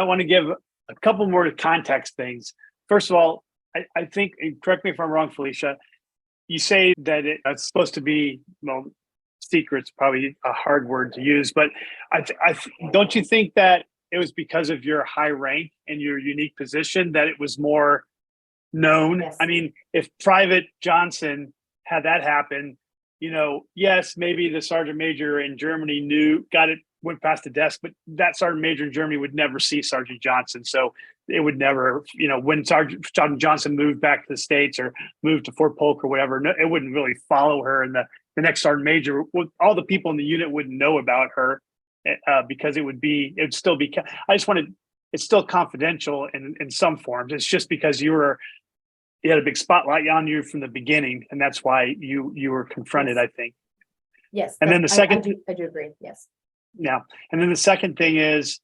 I want to give a couple more context things. First of all, I think, and correct me if I'm wrong, Felicia, you say that it's supposed to be, well, secret's probably a hard word to use, but don't you think that it was because of your high rank and your unique position that it was more known? Yes. I mean, if Private Johnson had that happen, yes, maybe the sergeant major in Germany went past the desk, but that sergeant major in Germany would never see Sergeant Johnson. So it would never, when Sergeant Johnson moved back to the States or moved to Fort Polk or whatever, it wouldn't really follow her. And the next sergeant major, all the people in the unit wouldn't know about her because it would still be, it's still confidential in some forms. It's just because you had a big spotlight on you from the beginning. And that's why you were confronted, yes. I think. Yes. And then the second, I do agree. Yes. Yeah. And then the second thing is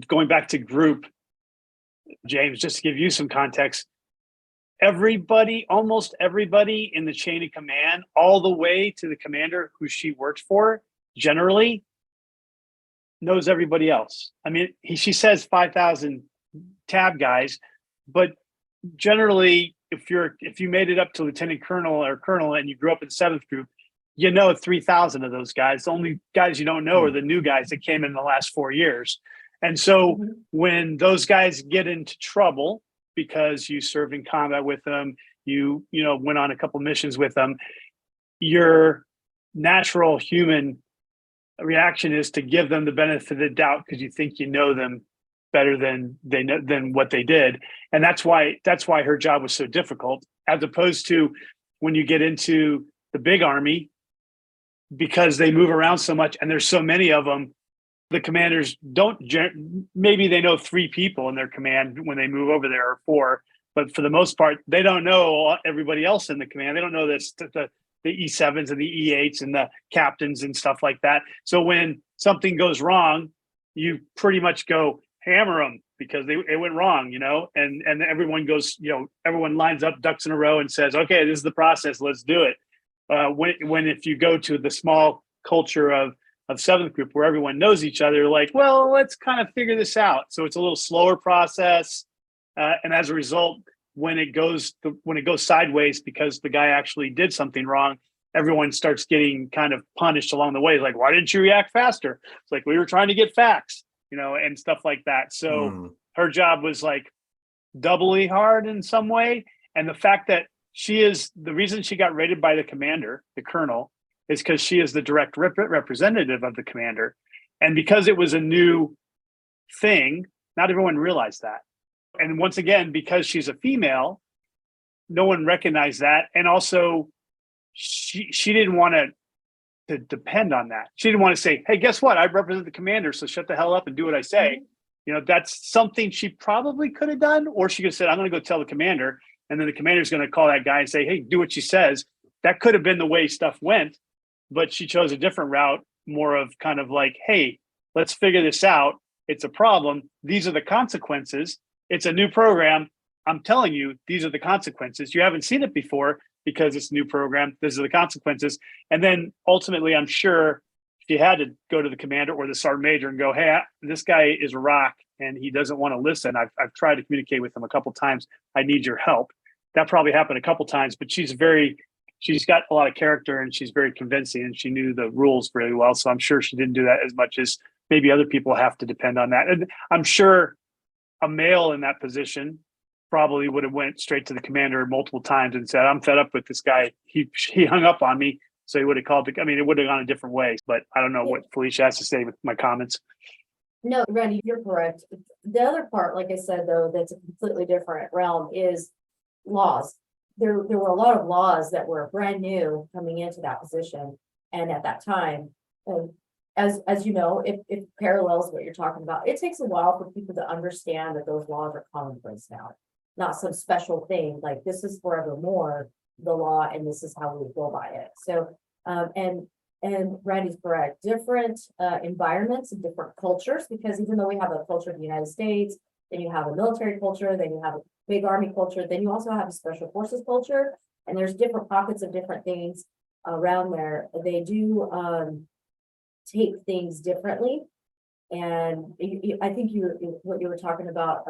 going back to group, James, just to give you some context, almost everybody in the chain of command, all the way to the commander who she works for, generally knows everybody else. I mean, she says 5,000 tab guys, but generally, if you made it up to lieutenant colonel or colonel and you grew up in 7th group, 3,000 of those guys. The only guys you don't know are the new guys that came in the last 4 years. And so when those guys get into trouble because you served in combat with them, you went on a couple missions with them, your natural human reaction is to give them the benefit of the doubt because you think you know them better than what they did. And that's why her job was so difficult, as opposed to when you get into the big army, because they move around so much and there's so many of them, the commanders maybe they know 3 people in their command when they move over there, or 4, but for the most part, they don't know everybody else in the command. They don't know the E7s and the E8s and the captains and stuff like that. So when something goes wrong, you pretty much go hammer them because it went wrong, and everyone goes, everyone lines up, ducks in a row and says, okay, this is the process. Let's do it. If you go to the small culture of 7th group where everyone knows each other, like, well, let's kind of figure this out. So it's a little slower process. And as a result, when it goes sideways because the guy actually did something wrong, everyone starts getting kind of punished along the way. Like, why didn't you react faster? It's like, we were trying to get facts, and stuff like that. So her job was like doubly hard in some way. And the fact that the reason she got rated by the commander, the colonel, is because she is the direct representative of the commander. And because it was a new thing, not everyone realized that. And once again, because she's a female, no one recognized that. And also, she didn't want to depend on that. She didn't want to say, hey, guess what? I represent the commander, so shut the hell up and do what I say. That's something she probably could have done. Or she could have said, I'm going to go tell the commander. And then the commander's going to call that guy and say, hey, do what she says. That could have been the way stuff went. But she chose a different route, more of kind of like, hey, let's figure this out. It's a problem. These are the consequences. It's a new program. I'm telling you, these are the consequences. You haven't seen it before because it's a new program. These are the consequences. And then ultimately, I'm sure if you had to go to the commander or the sergeant major and go, hey, this guy is a rock and he doesn't want to listen. I've tried to communicate with him a couple of times. I need your help. That probably happened a couple of times, but she's got a lot of character and she's very convincing and she knew the rules really well. So I'm sure she didn't do that as much as maybe other people have to depend on that. And I'm sure a male in that position probably would have went straight to the commander multiple times and said, I'm fed up with this guy. He hung up on me. So he would have called. It would have gone a different way, but I don't know what Felicia has to say with my comments. No, Randy, you're correct. The other part, like I said, though, that's a completely different realm is laws. There were a lot of laws that were brand new coming into that position. And at that time, as you know, it parallels what you're talking about. It takes a while for people to understand that those laws are commonplace now, not some special thing like this is forevermore the law and this is how we go by it. So, and Randy's correct. Different environments and different cultures, because even though we have a culture of the United States, then you have a military culture, then you have a big army culture, then you also have a special forces culture, and there's different pockets of different things around there. They do take things differently. And I think what you were talking about,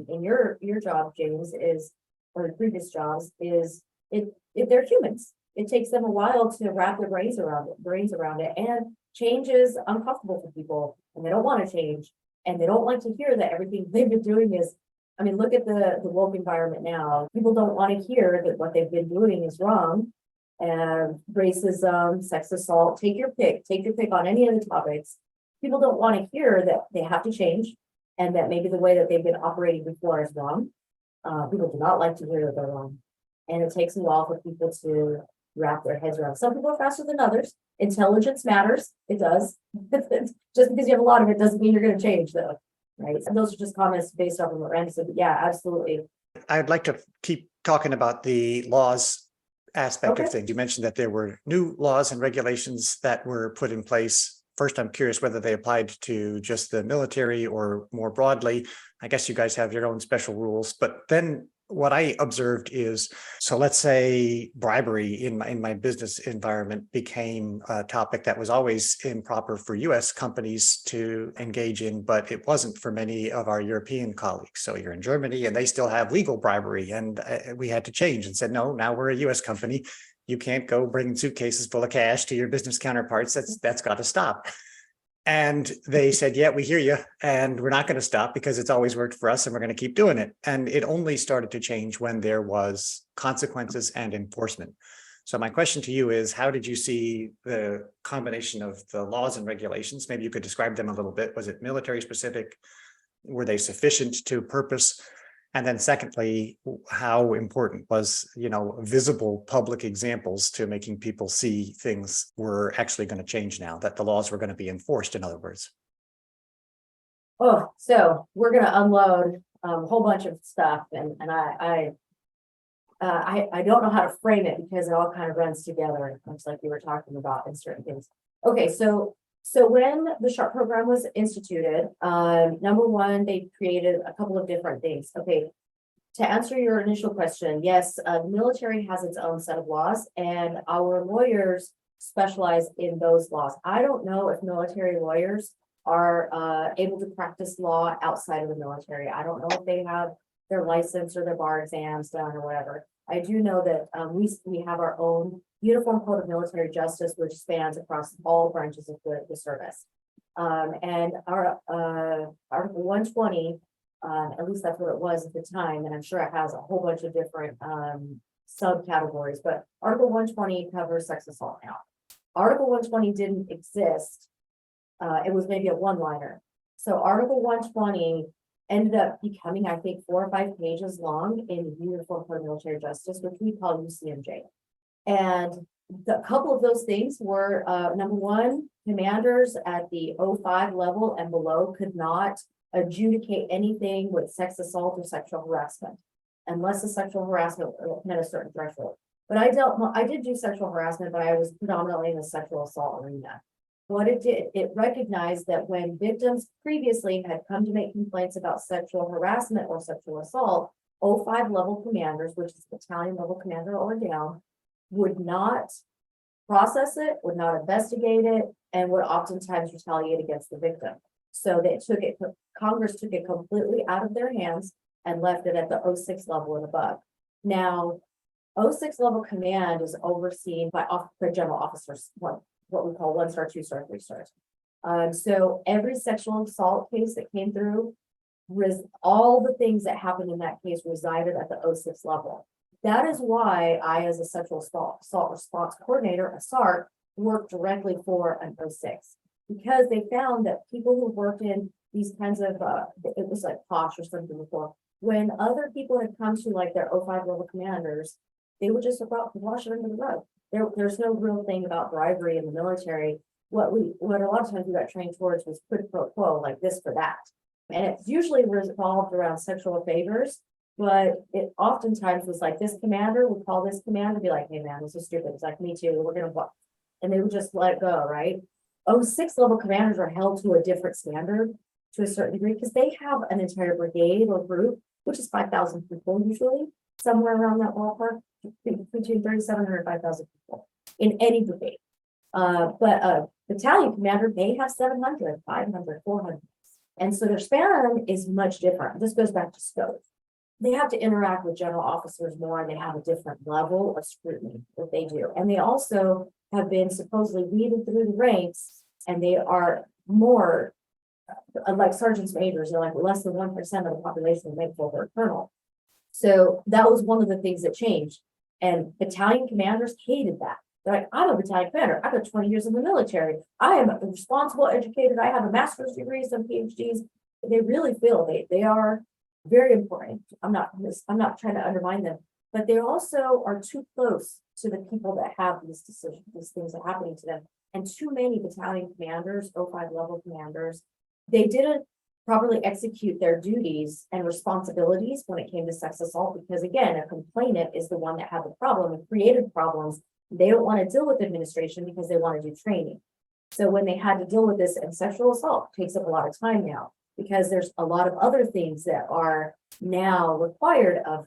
in your job, James, is, or previous jobs, is if they're humans. It takes them a while to wrap their brains around it, and change is uncomfortable for people, and they don't want to change, and they don't like to hear that everything they've been doing is, I mean, look at the woke environment now. People don't want to hear that what they've been doing is wrong. And racism, sex assault, take your pick on any of the topics. People don't want to hear that they have to change, and that maybe the way that they've been operating before is wrong. People do not like to hear that they're wrong. And it takes a while for people to wrap their heads around. Some people are faster than others. Intelligence matters. It does. Just because you have a lot of it doesn't mean you're going to change, though. Right. And those are just comments based off of what Randy said. But yeah, absolutely. I'd like to keep talking about the laws aspect of things. You mentioned that there were new laws and regulations that were put in place. First, I'm curious whether they applied to just the military or more broadly. I guess you guys have your own special rules, but then what I observed is, so let's say bribery in my business environment became a topic that was always improper for US companies to engage in, but it wasn't for many of our European colleagues. So you're in Germany and they still have legal bribery, and we had to change and said, no, now we're a US company. You can't go bring suitcases full of cash to your business counterparts. That's got to stop. And they said, yeah, we hear you. And we're not going to stop because it's always worked for us and we're going to keep doing it. And it only started to change when there was consequences and enforcement. So my question to you is, how did you see the combination of the laws and regulations? Maybe you could describe them a little bit. Was it military specific? Were they sufficient to purpose? And then secondly, how important was, visible public examples to making people see things were actually going to change now, that the laws were going to be enforced, in other words? Oh, so we're going to unload a whole bunch of stuff, and I don't know how to frame it because it all kind of runs together, much like you were talking about in certain things. Okay, so when the SHARP program was instituted, number one, they created a couple of different things. Okay, to answer your initial question, yes, the military has its own set of laws, and our lawyers specialize in those laws. I don't know if military lawyers are able to practice law outside of the military. I don't know if they have their license or their bar exams done or whatever. I do know that we have our own Uniform Code of Military Justice, which spans across all branches of the service. And our Article 120, at least that's what it was at the time, and I'm sure it has a whole bunch of different subcategories, but Article 120 covers sex assault now. Article 120 didn't exist. It was maybe a one-liner. So Article 120 ended up becoming, I think, 4 or 5 pages long in the Uniform Code of Military Justice, which we call UCMJ. And a couple of those things were, number one, commanders at the 05 level and below could not adjudicate anything with sex assault or sexual harassment, unless the sexual harassment met a certain threshold. But I did do sexual harassment, but I was predominantly in the sexual assault arena. What it did, it recognized that when victims previously had come to make complaints about sexual harassment or sexual assault, 05 level commanders, which is battalion level commander or down, would not process it, would not investigate it, and would oftentimes retaliate against the victim. So Congress took it completely out of their hands and left it at the 06 level and above. Now, 06 level command is overseen by general officers, what we call 1-star, 2-star, 3-stars. So every sexual assault case that came through, all the things that happened in that case resided at the 06 level. That is why I, as a sexual assault response coordinator, a SARC, worked directly for an 06. Because they found that people who worked in these kinds of, it was like POSH or something before, when other people had come to like their 05 level commanders, they would just about wash it under the rug. There's no real thing about bribery in the military. What a lot of times we got trained towards was quid pro quo, like this for that. And it's usually revolved around sexual favors, but it oftentimes was like this commander would call this commander and be like, hey man, this is stupid. It's like, me too, we're gonna watch. And they would just let it go, right? 06 level commanders are held to a different standard to a certain degree because they have an entire brigade or group, which is 5,000 people usually, somewhere around that ballpark, between 3,700 and 5,000 people in any brigade. But a battalion commander may have 700, 500, 400. And so their span is much different. This goes back to scope. They have to interact with general officers more, and they have a different level of scrutiny that they do. And they also have been supposedly weeded through the ranks, and they are more like sergeants majors. They're like less than 1% of the population that make full colonel. So that was one of the things that changed. And battalion commanders hated that. They're like, I'm a battalion commander. I've got 20 years in the military. I am responsible, educated. I have a master's degree, some PhDs. They really feel they are very important. I'm not trying to undermine them, but they also are too close to the people that have these decisions, these things are happening to them. And too many battalion commanders, O5 level commanders, they didn't properly execute their duties and responsibilities when it came to sex assault, because again, a complainant is the one that had the problem and created problems. They don't want to deal with administration because they want to do training. So when they had to deal with this, and sexual assault takes up a lot of time now, because there's a lot of other things that are now required of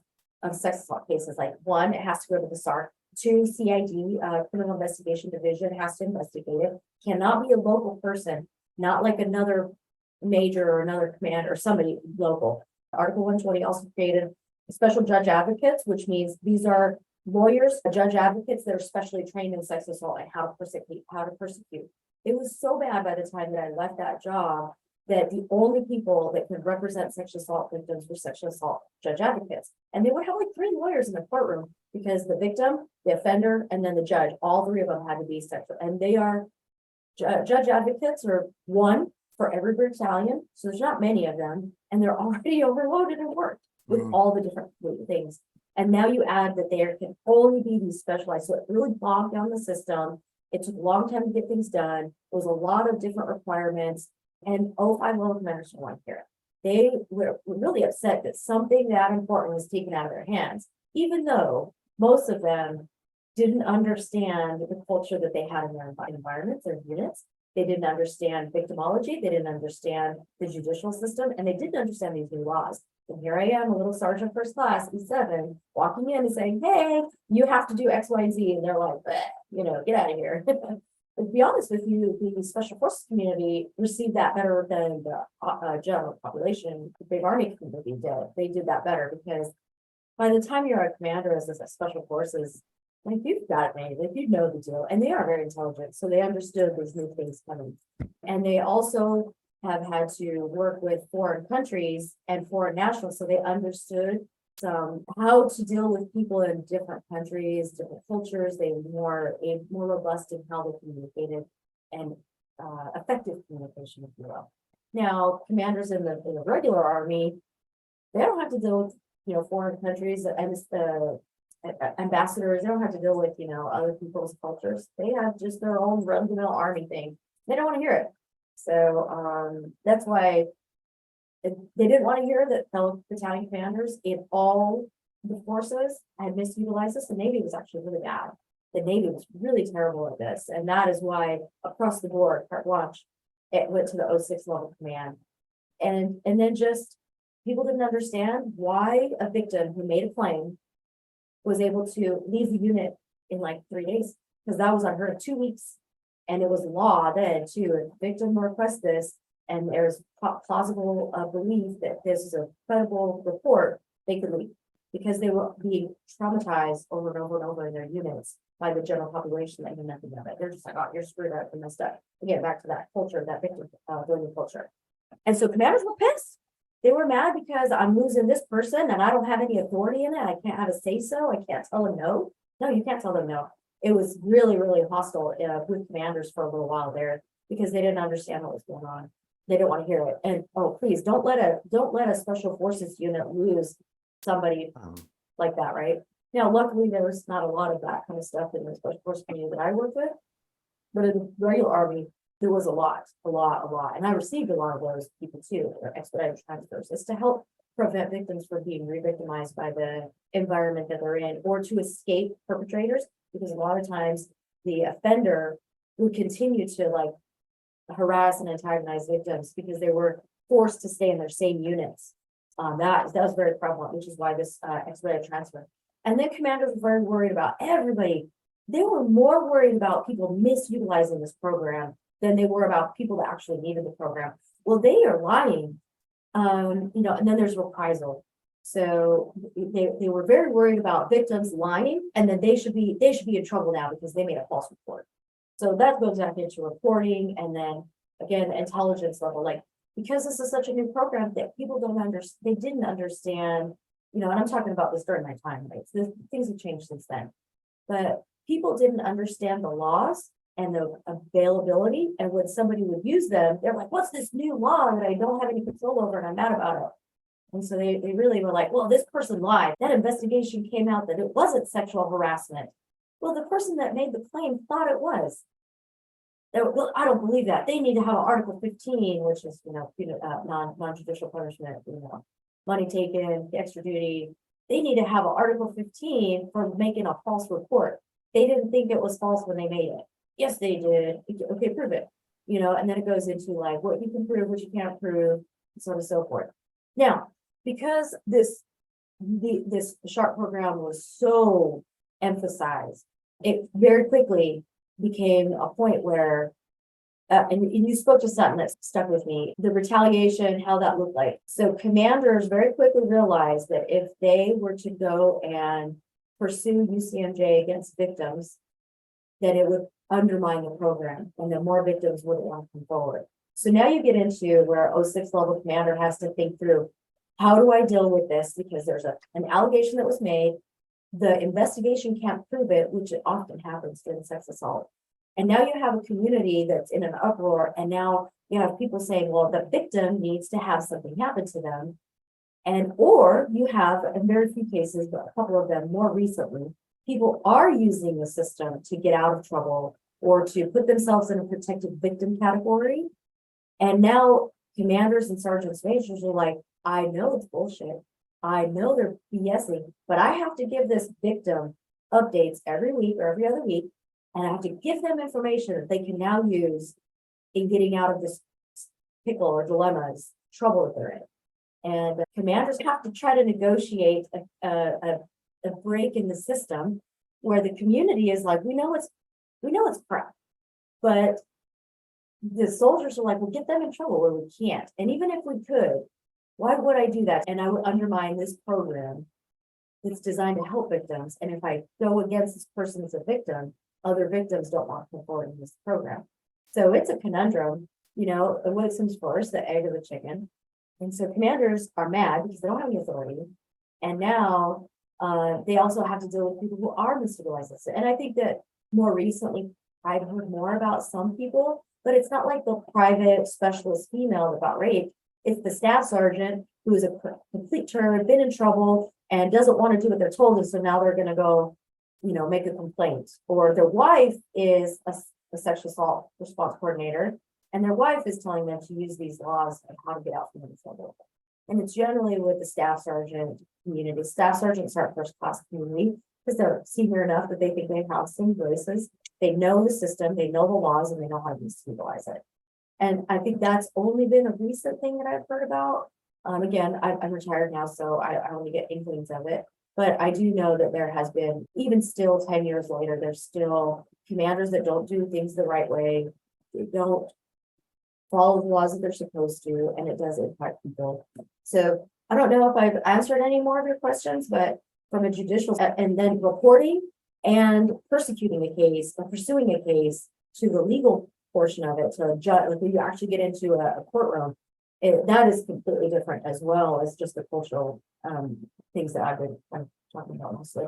sex assault cases. Like one, it has to go to the SARC. Two, CID, Criminal Investigation Division, has to investigate it. Cannot be a local person, not like another major or another command or somebody local. Article 120 also created special judge advocates, which means these are lawyers, judge advocates that are specially trained in sex assault and how to persecute. It was so bad by the time that I left that job that the only people that could represent sexual assault victims were sexual assault judge advocates. And they would have like 3 lawyers in the courtroom, because the victim, the offender, and then the judge, all 3 of them had to be sexual. And they are judge advocates are one for every battalion. So there's not many of them. And they're already overloaded and worked with all the different things. And now you add that there can only be these specialized. So it really bogged down the system. It took a long time to get things done. There was a lot of different requirements. And O5 level commanders don't want to hear it. They were really upset that something that important was taken out of their hands, even though most of them didn't understand the culture that they had in their environments, their units. They didn't understand victimology. They didn't understand the judicial system, and they didn't understand these new laws. And here I am, a little sergeant first class, E7, walking in and saying, hey, you have to do X, Y, and Z. And they're like, get out of here. To be honest with you, the special forces community received that better than the general population. The big army community did. They did that better, because by the time you're a commander as a special forces, like you've got it made, like you know the deal, and they are very intelligent, so they understood these new things coming. And they also have had to work with foreign countries and foreign nationals, so they understood how to deal with people in different countries, different cultures. They were more robust in how they communicated, and effective communication, if you will. Now, commanders in the regular army, they don't have to deal with foreign countries and ambassadors. They don't have to deal with other people's cultures. They have just their own run-of-the-mill army thing. They don't want to hear it. So that's why they didn't want to hear that fellow battalion commanders in all the forces had misutilized this. The Navy was actually really bad. The Navy was really terrible at this. And that is why across the board, carte blanche, it went to the 06 level command. And then just people didn't understand why a victim who made a claim was able to leave the unit in like 3 days, because that was unheard of. 2 weeks. And it was law then too. If the victim requests this and there's plausible belief that this is a credible report, they could leave, because they were being traumatized over and over and over in their units by the general population that knew nothing of it. They're just like, oh, you're screwed up and messed up. Again, back to that culture, that victim building culture. And so commanders were pissed. They were mad because I'm losing this person and I don't have any authority in it. I can't have a say so. I can't tell them no. No, you can't tell them no. It was really, really hostile with commanders for a little while there, because they didn't understand what was going on. They didn't want to hear it. And please don't let a special forces unit lose somebody like that, right? Now, luckily there was not a lot of that kind of stuff in the special forces community that I worked with, but in the regular army, there was a lot. And I received a lot of those people too, or expedited transfers. It's to help prevent victims from being re-victimized by the environment that they're in, or to escape perpetrators, because a lot of times the offender would continue to harass and antagonize victims because they were forced to stay in their same units. That was very prevalent, which is why this expedited transfer. And then commanders were very worried about everybody. They were more worried about people misutilizing this program than they were about people that actually needed the program. Well, they are lying. And then there's reprisal. So they were very worried about victims lying, and then they should be in trouble now because they made a false report. So that goes back into reporting, and then again, intelligence level, like, because this is such a new program that people don't understand, they didn't understand, and I'm talking about this during my time, right? So things have changed since then. But people didn't understand the laws and the availability, and when somebody would use them, they're like, what's this new law that I don't have any control over and I'm mad about it? And so they really were like, well, this person lied. That investigation came out that it wasn't sexual harassment. Well, the person that made the claim thought it was. Well, I don't believe that. They need to have Article 15, which is, non-judicial punishment, money taken, extra duty. They need to have Article 15 for making a false report. They didn't think it was false when they made it. Yes, they did. Okay, prove it. And then it goes into like what you can prove, what you can't prove, so on and so forth. Now, because this SHARP program was so emphasized, it very quickly became a point where, and you spoke to something that stuck with me, the retaliation, how that looked like. So commanders very quickly realized that if they were to go and pursue UCMJ against victims, that it would undermine the program and that more victims wouldn't want to come forward. So now you get into where 06 level commander has to think through, how do I deal with this? Because there's an allegation that was made. The investigation can't prove it, which it often happens during sex assault. And now you have a community that's in an uproar. And now you have people saying, well, the victim needs to have something happen to them. Or you have, in very few cases, but a couple of them more recently, people are using the system to get out of trouble or to put themselves in a protected victim category. And now commanders and sergeants majors are like, I know it's bullshit. I know they're BSing, but I have to give this victim updates every week or every other week. And I have to give them information that they can now use in getting out of this pickle or dilemmas, trouble that they're in. And commanders have to try to negotiate a break in the system where the community is like, we know it's crap, but the soldiers are like, we'll get them in trouble where we can't. And even if we could, why would I do that? And I would undermine this program that's designed to help victims. And if I go against this person as a victim, other victims don't want to come forward in this program. So it's a conundrum, what comes first, the egg or the chicken. And so commanders are mad because they don't have any authority. And now they also have to deal with people who are misusing this. And I think that more recently, I've heard more about some people, but it's not like the private specialist female that got raped. It's the staff sergeant who is a complete turd, been in trouble, and doesn't want to do what they're told. And so now they're going to go, make a complaint. Or their wife is a sexual assault response coordinator, and their wife is telling them to use these laws and how to get out from the trouble. And it's generally with the staff sergeant community. Staff sergeants are first class community because they're senior enough that they think they have some voices. They know the system, they know the laws, and they know how to utilize it. And I think that's only been a recent thing that I've heard about. Again, I'm retired now, so I only get inklings of it. But I do know that there has been, even still 10 years later, there's still commanders that don't do things the right way. They don't follow the laws that they're supposed to, and it does impact people. So I don't know if I've answered any more of your questions, but from a judicial and then reporting and persecuting a case or pursuing a case to the legal portion of it, to a judge, like when you actually get into a courtroom, that is completely different as well as just the cultural things that I'm talking about mostly.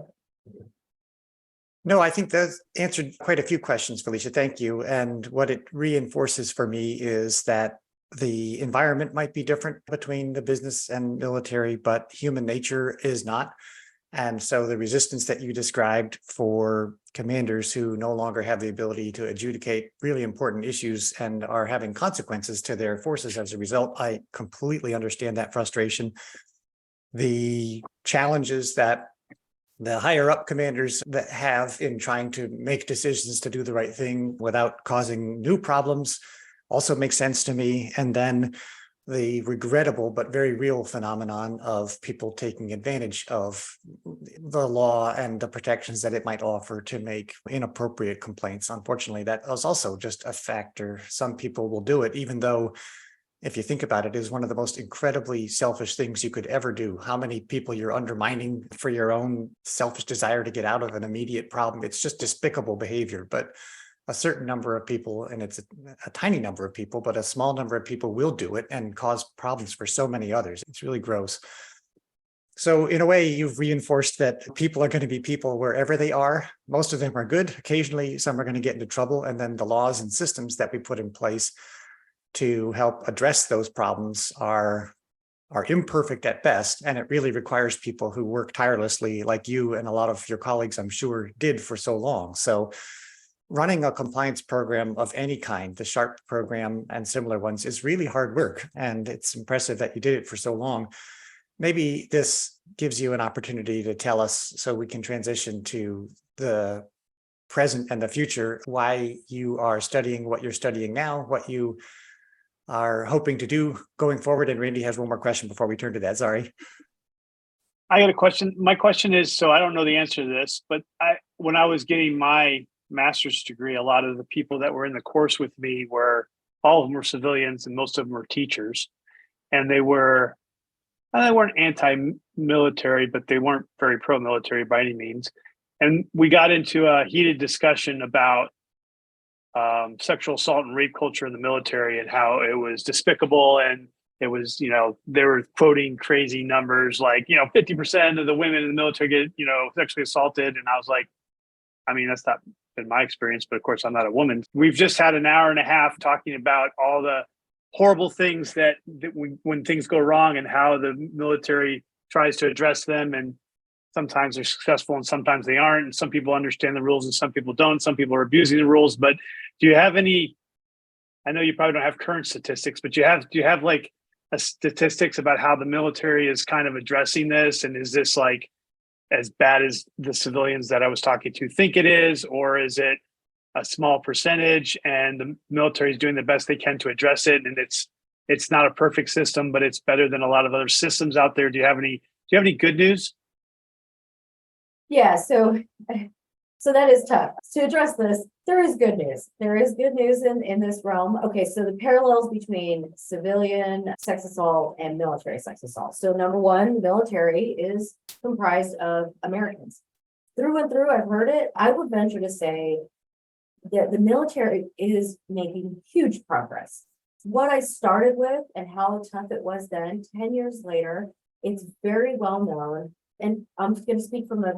No, I think that's answered quite a few questions, Felicia. Thank you. And what it reinforces for me is that the environment might be different between the business and military, but human nature is not. And so the resistance that you described for commanders who no longer have the ability to adjudicate really important issues and are having consequences to their forces as a result, I completely understand that frustration. The challenges that the higher up commanders that have in trying to make decisions to do the right thing without causing new problems also makes sense to me. And then the regrettable but very real phenomenon of people taking advantage of the law and the protections that it might offer to make inappropriate complaints. Unfortunately, that is also just a factor. Some people will do it, even though if you think about it, is one of the most incredibly selfish things you could ever do. How many people you're undermining for your own selfish desire to get out of an immediate problem. It's just despicable behavior, but a certain number of people, and it's a tiny number of people, but a small number of people will do it and cause problems for so many others. It's really gross. So in a way, you've reinforced that people are going to be people wherever they are. Most of them are good. Occasionally, some are going to get into trouble. And then the laws and systems that we put in place to help address those problems are imperfect at best. And it really requires people who work tirelessly, like you and a lot of your colleagues, I'm sure, did for so long. So running a compliance program of any kind, the SHARP program and similar ones, is really hard work. And it's impressive that you did it for so long. Maybe this gives you an opportunity to tell us, so we can transition to the present and the future, why you are studying what you're studying now, what you are hoping to do going forward. And Randy has one more question before we turn to that. Sorry. I got a question. My question is, so I don't know the answer to this, but when I was getting my master's degree, a lot of the people that were in the course with me all of them were civilians and most of them were teachers. And they weren't anti-military, but they weren't very pro-military by any means. And we got into a heated discussion about sexual assault and rape culture in the military and how it was despicable. And it was, they were quoting crazy numbers like, 50% of the women in the military get, sexually assaulted. And I was like, I mean, that's not been my experience, but of course I'm not a woman. We've just had an hour and a half talking about all the horrible things that when things go wrong and how the military tries to address them. And sometimes they're successful and sometimes they aren't. And some people understand the rules and some people don't. Some people are abusing the rules. But do you have any, I know you probably don't have current statistics, but do you have like a statistics about how the military is kind of addressing this? And is this like as bad as the civilians that I was talking to think it is, or is it a small percentage and the military is doing the best they can to address it? And it's not a perfect system, but it's better than a lot of other systems out there. Do you have any good news? Yeah, so that is tough. To address this, there is good news. There is good news in this realm. Okay, so the parallels between civilian sex assault and military sex assault. So number one, the military is comprised of Americans. Through and through, I've heard it. I would venture to say that the military is making huge progress. What I started with and how tough it was then, 10 years later, it's very well known. And I'm going to speak from a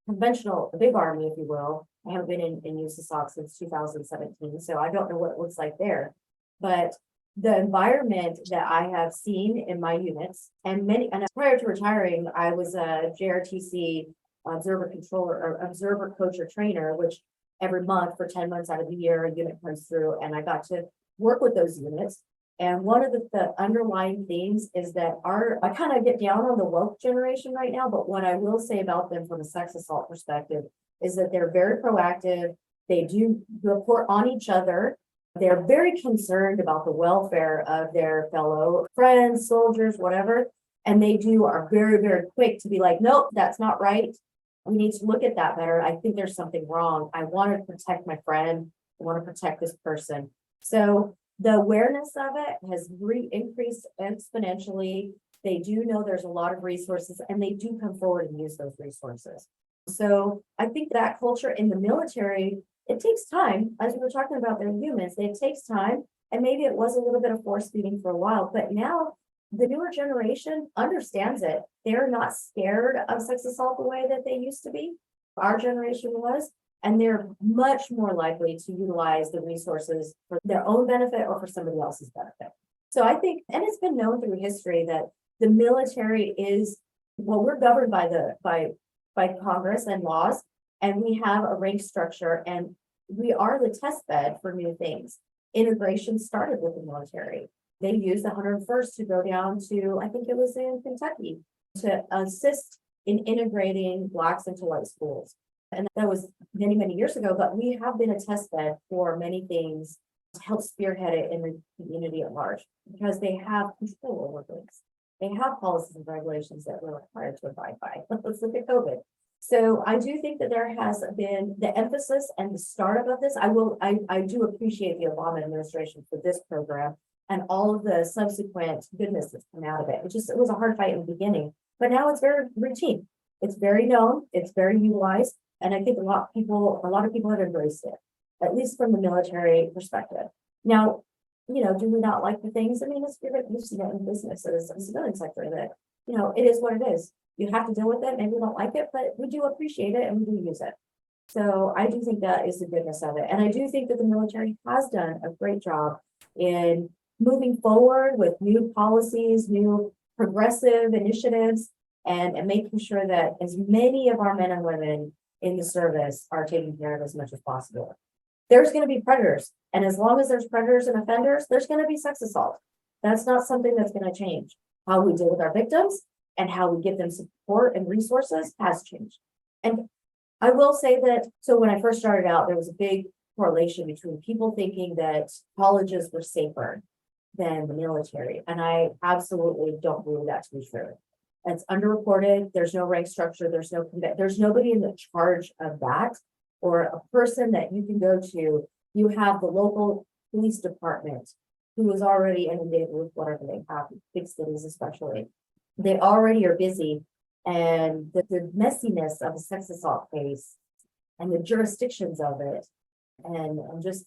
conventional, a big army, if you will. I haven't been in UCSOC since 2017, so I don't know what it looks like there. But the environment that I have seen in my units, and prior to retiring, I was a JRTC observer controller or observer coach or trainer, which every month for 10 months out of the year, a unit comes through, and I got to work with those units. And one of the underlying themes is that I kind of get down on the woke generation right now, but what I will say about them from a sex assault perspective is that they're very proactive. They do report on each other. They're very concerned about the welfare of their fellow friends, soldiers, whatever. And they are very, very quick to be like, nope, that's not right. We need to look at that better. I think there's something wrong. I want to protect my friend. I want to protect this person. So the awareness of it has increased exponentially. They do know there's a lot of resources and they do come forward and use those resources. So I think that culture in the military, it takes time. As we were talking about, they're humans. It takes time. And maybe it was a little bit of force feeding for a while, but now the newer generation understands it. They're not scared of sex assault the way that they used to be. Our generation was, and they're much more likely to utilize the resources for their own benefit or for somebody else's benefit. So I think, and it's been known through history that the military we're governed by Congress and laws, and we have a rank structure, and we are the test bed for new things. Integration started with the military. They used the 101st to go down to, I think it was in Kentucky, to assist in integrating Blacks into white schools. And that was many, many years ago, but we have been a test bed for many things to help spearhead it in the community at large, because they have control over things. They have policies and regulations that we're required to abide by. Let's look at COVID. So I do think that there has been the emphasis and the startup of this. I do appreciate the Obama administration for this program, and all of the subsequent goodness that's come out of it. It was a hard fight in the beginning, but now it's very routine. It's very known, it's very utilized, and I think a lot of people have embraced it, at least from the military perspective. Now, do we not like the things? I mean, you've seen it in business, so it's a civilian sector that, it is what it is. You have to deal with it. Maybe we don't like it, but we do appreciate it and we do use it. So I do think that is the goodness of it. And I do think that the military has done a great job in moving forward with new policies, new progressive initiatives, and making sure that as many of our men and women in the service are taken care of as much as possible. There's going to be predators. And as long as there's predators and offenders, there's going to be sex assault. That's not something that's going to change. How we deal with our victims and how we give them support and resources has changed. And I will say that, so when I first started out, there was a big correlation between people thinking that colleges were safer than the military. And I absolutely don't believe that to be true. It's underreported. There's no rank structure. There's nobody in the charge of that, or a person that you can go to. You have the local police department who is already inundated with whatever they have, big cities especially. They already are busy, and the messiness of a sex assault case and the jurisdictions of it, and just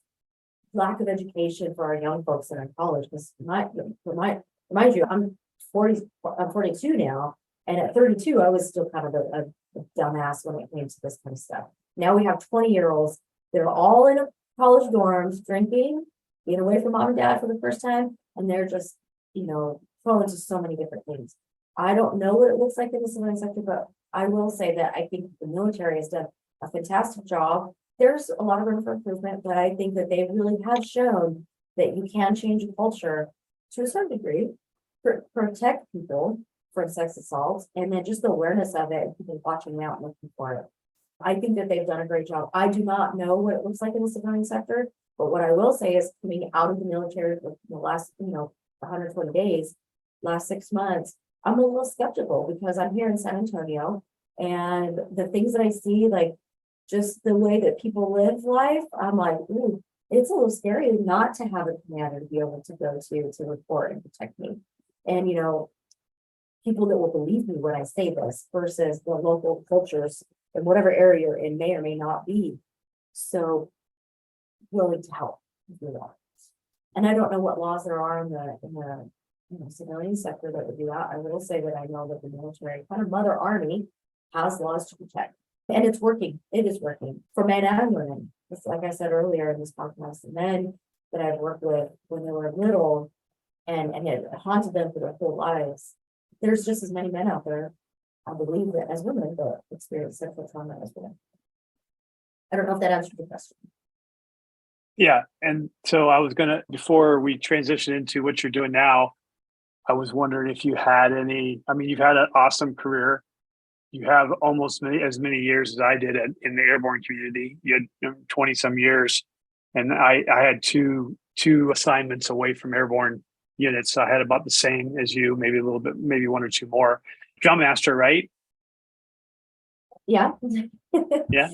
lack of education for our young folks in our college. Because mind you, I'm 42 now, and at 32, I was still kind of a dumbass when it came to this kind of stuff. Now we have 20-year-olds. They're all in college dorms, drinking, being away from mom and dad for the first time, and they're just, thrown into so many different things. I don't know what it looks like in the civilian sector, but I will say that I think the military has done a fantastic job. There's a lot of room for improvement, but I think that they really have shown that you can change a culture to a certain degree, protect people from sex assault, and then just the awareness of it and people watching out and looking for it. I think that they've done a great job. I do not know what it looks like in the civilian sector, but what I will say is coming out of the military for the last, 120 days, last 6 months, I'm a little skeptical because I'm here in San Antonio, and the things that I see, like just the way that people live life, I'm like, ooh, it's a little scary not to have a commander to be able to go to report and protect me. And, people that will believe me when I say this versus the local cultures in whatever area you're in may or may not be so willing to help if you want. And I don't know what laws there are in the civilian sector that would do that. I will say that I know that the military, kind of Mother Army, has laws to protect. And it's working. It is working for men and women. Just like I said earlier in this podcast, the men that I've worked with when they were little and it haunted them for their whole lives. There's just as many men out there, I believe, that as women that experience sexual trauma as well. I don't know if that answered the question. Yeah. And so I was before we transition into what you're doing now, I was wondering if you had you've had an awesome career. You have almost as many years as I did in the airborne community. You had 20 some years, and I had two assignments away from airborne units. So I had about the same as you, maybe a little bit, maybe one or two more. Drum master, right? Yeah. Yeah.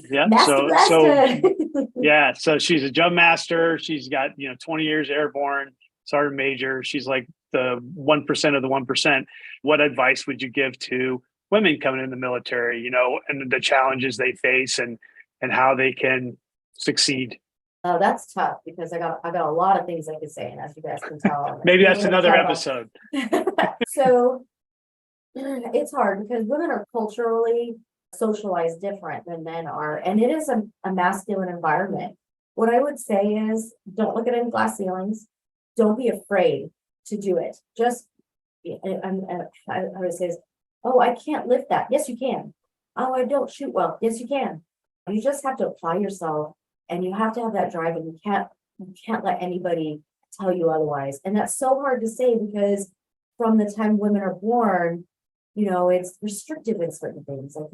So she's a drum master. She's got 20 years airborne, sergeant major. She's like the 1% of the 1%. What advice would you give to women coming in the military, and the challenges they face and how they can succeed? Oh, that's tough because I got a lot of things I could say, and as you guys can tell, maybe that's another episode. So it's hard because women are culturally socialized different than men are, and it is a masculine environment. What I would say is, don't look at any glass ceilings. Don't be afraid to do it. Just, I would say, oh, I can't lift that. Yes, you can. Oh, I don't shoot well. Yes, you can. You just have to apply yourself, and you have to have that drive, and you can't let anybody tell you otherwise. And that's so hard to say because from the time women are born, it's restrictive in certain things. Like,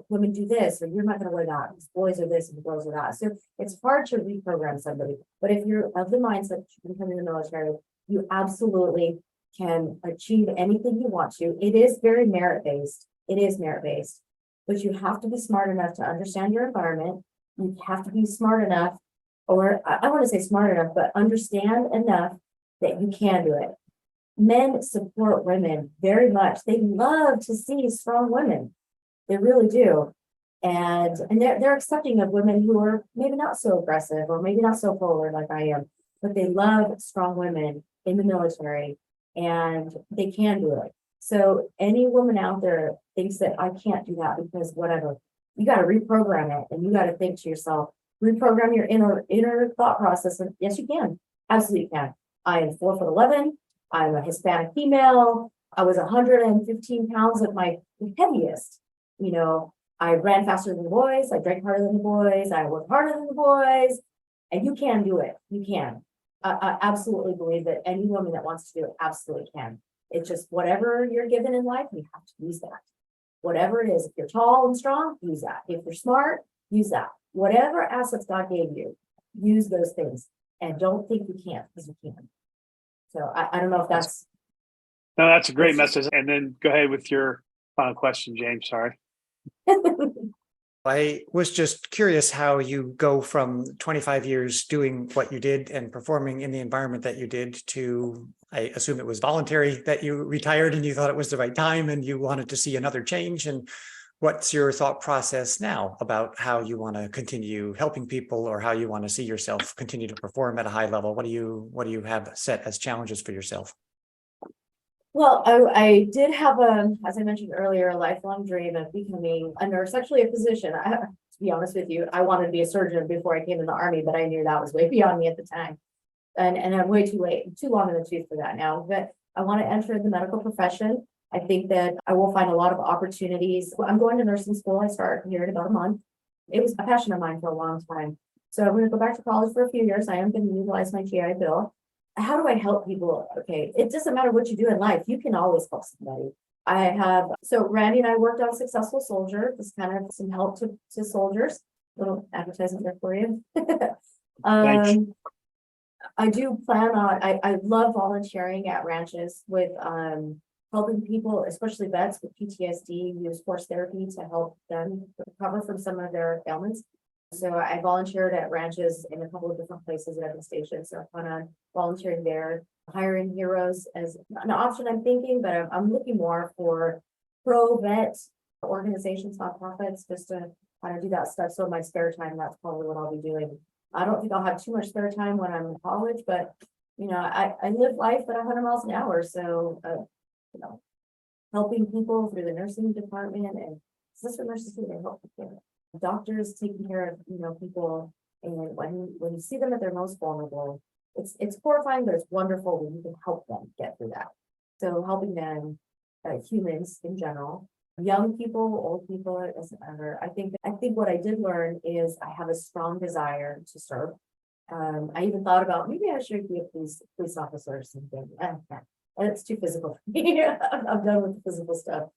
women do this, or you're not going to wear that. Boys are this and girls are that. So it's hard to reprogram somebody. But if you're of the mindset that you can come in the military, you absolutely can achieve anything you want to. It is very merit-based. But you have to be smart enough to understand your environment. You have to be smart enough, or I want to say smart enough, but understand enough that you can do it. Men support women very much. They love to see strong women. They really do. And they're accepting of women who are maybe not so aggressive or maybe not so forward like I am, but they love strong women in the military and they can do it. So any woman out there thinks that I can't do that because whatever, you got to reprogram it and you got to think to yourself, reprogram your inner thought process. And yes, you can. Absolutely can. I am 4'11". I'm a Hispanic female. I was 115 pounds at my heaviest. You know, I ran faster than the boys. I drank harder than the boys. I worked harder than the boys. And you can do it. You can. I absolutely believe that any woman that wants to do it absolutely can. It's just whatever you're given in life, you have to use that. Whatever it is, if you're tall and strong, use that. If you're smart, use that. Whatever assets God gave you, use those things. And don't think you can't, because you can. So I don't know if that's. No, that's a great message. And then go ahead with your final question, James. Sorry. I was just curious how you go from 25 years doing what you did and performing in the environment that you did to, I assume it was voluntary that you retired and you thought it was the right time and you wanted to see another change. And what's your thought process now about how you want to continue helping people or how you want to see yourself continue to perform at a high level? What do you have set as challenges for yourself? Well, I did have as I mentioned earlier, a lifelong dream of becoming a nurse, actually a physician. To be honest with you, I wanted to be a surgeon before I came in the Army, but I knew that was way beyond me at the time. And I'm way too late, too long in the tooth for that now. But I want to enter the medical profession. I think that I will find a lot of opportunities. I'm going to nursing school. I start here in about a month. It was a passion of mine for a long time. So I'm going to go back to college for a few years. I am going to utilize my GI Bill. How do I help people? Okay, it doesn't matter what you do in life. You can always help somebody. So Randy and I worked on Successful Soldier, just kind of some help to soldiers. Little advertisement there for you. Thanks. I do plan on, I love volunteering at ranches with helping people, especially vets with PTSD, use force therapy to help them recover from some of their ailments. So I volunteered at ranches in a couple of different places at the station. So I plan on volunteering there, hiring heroes as an option I'm thinking, but I'm looking more for pro-vet organizations, nonprofits, just to kind of do that stuff. So in my spare time, that's probably what I'll be doing. I don't think I'll have too much spare time when I'm in college, but you know, I live life at 100 miles an hour. So, you know, helping people through the nursing department and sister nurses too, they help people. Doctors taking care of, you know, people, and when you see them at their most vulnerable, it's horrifying, but it's wonderful when you can help them get through that. So helping them, humans in general, young people, old people, it doesn't matter. I think what I did learn is I have a strong desire to serve. I even thought about maybe I should be a police officer or something. It's too physical for me. I'm done with the physical stuff.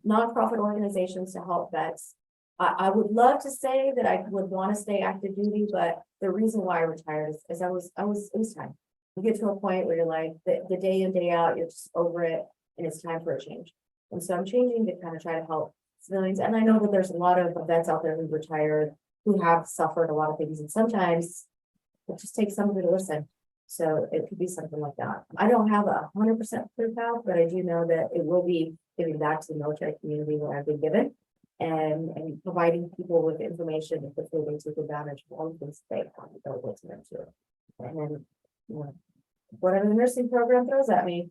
Nonprofit organizations to help vets. I would love to say that I would want to stay active duty, but the reason why I retired is it was time. You get to a point where you're like the day in, day out, you're just over it and it's time for a change. And so I'm changing to kind of try to help civilians. And I know that there's a lot of vets out there who retired, who have suffered a lot of things. And sometimes it just takes somebody to listen. So it could be something like that. I don't have 100% clear path, but I do know that it will be giving back to the military community where I've been given. And providing people with information that hopefully they take advantage of all the things they have available to them too. And then, you know, whatever the nursing program throws at me,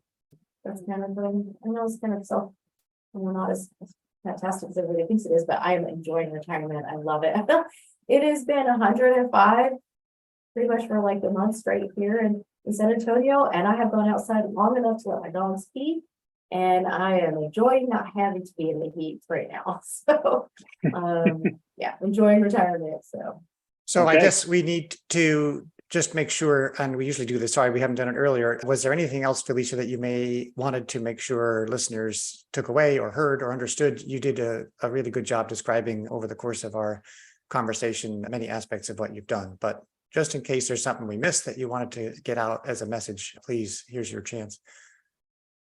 that's kind of, I know it's kind of not as fantastic as everybody thinks it is, but I am enjoying retirement. I love it. It has been 105 pretty much for like the month straight here in San Antonio, and I have gone outside long enough to let my dogs pee. And I am enjoying not having to be in the heat right now. So, yeah, enjoying retirement. So I guess we need to just make sure, and we usually do this, sorry, we haven't done it earlier. Was there anything else, Felicia, that you may wanted to make sure listeners took away or heard or understood? You did a really good job describing over the course of our conversation many aspects of what you've done. But just in case there's something we missed that you wanted to get out as a message, please, here's your chance.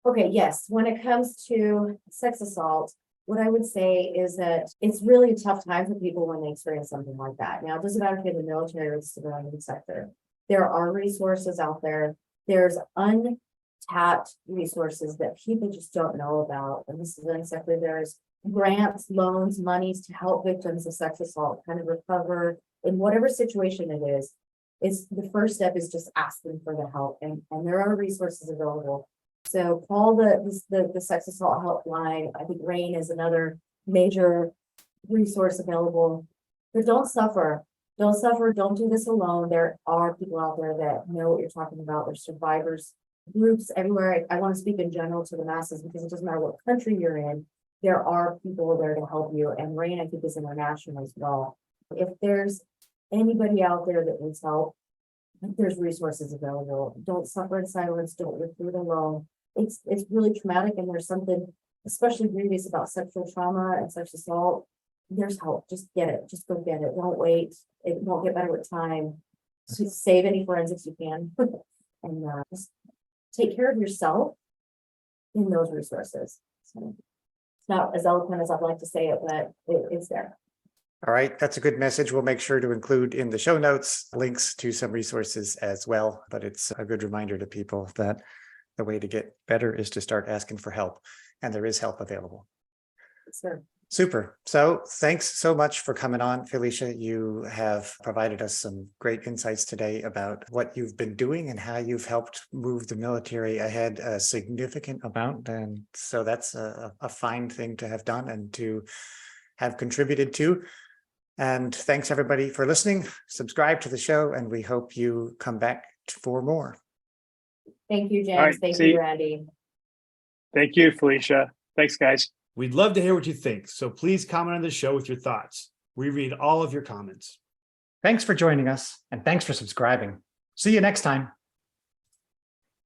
Okay, yes. When it comes to sex assault, what I would say is that it's really a tough time for people when they experience something like that. Now, it doesn't matter if you're in the military or the civilian sector. There are resources out there. There's untapped resources that people just don't know about. And this is exactly, there's grants, loans, monies to help victims of sex assault kind of recover in whatever situation it is. It's the first step is just asking for the help, and there are resources available. So call the sex assault helpline. I think RAIN is another major resource available. But don't suffer. Don't suffer. Don't do this alone. There are people out there that know what you're talking about. There's survivors groups everywhere. I want to speak in general to the masses because it doesn't matter what country you're in. There are people there to help you. And RAIN, I think, is international as well. If there's anybody out there that needs help, there's resources available. Don't suffer in silence. Don't live through it alone. It's really traumatic, and there's something especially grievous about sexual trauma and sexual assault. There's help. Just get it. Just go get it. Don't wait. It won't get better with time. So save any forensics you can, and just take care of yourself in those resources. So it's not as eloquent as I'd like to say it, but it's there. All right, that's a good message. We'll make sure to include in the show notes links to some resources as well. But it's a good reminder to people that the way to get better is to start asking for help, and there is help available. Sure. Super. So thanks so much for coming on, Felicia. You have provided us some great insights today about what you've been doing and how you've helped move the military ahead a significant amount. And so that's a fine thing to have done and to have contributed to. And thanks everybody for listening. Subscribe to the show, and we hope you come back for more. Thank you, James. All right, Thank see- you, Randy. Thank you, Felicia. Thanks, guys. We'd love to hear what you think, so please comment on the show with your thoughts. We read all of your comments. Thanks for joining us, and thanks for subscribing. See you next time.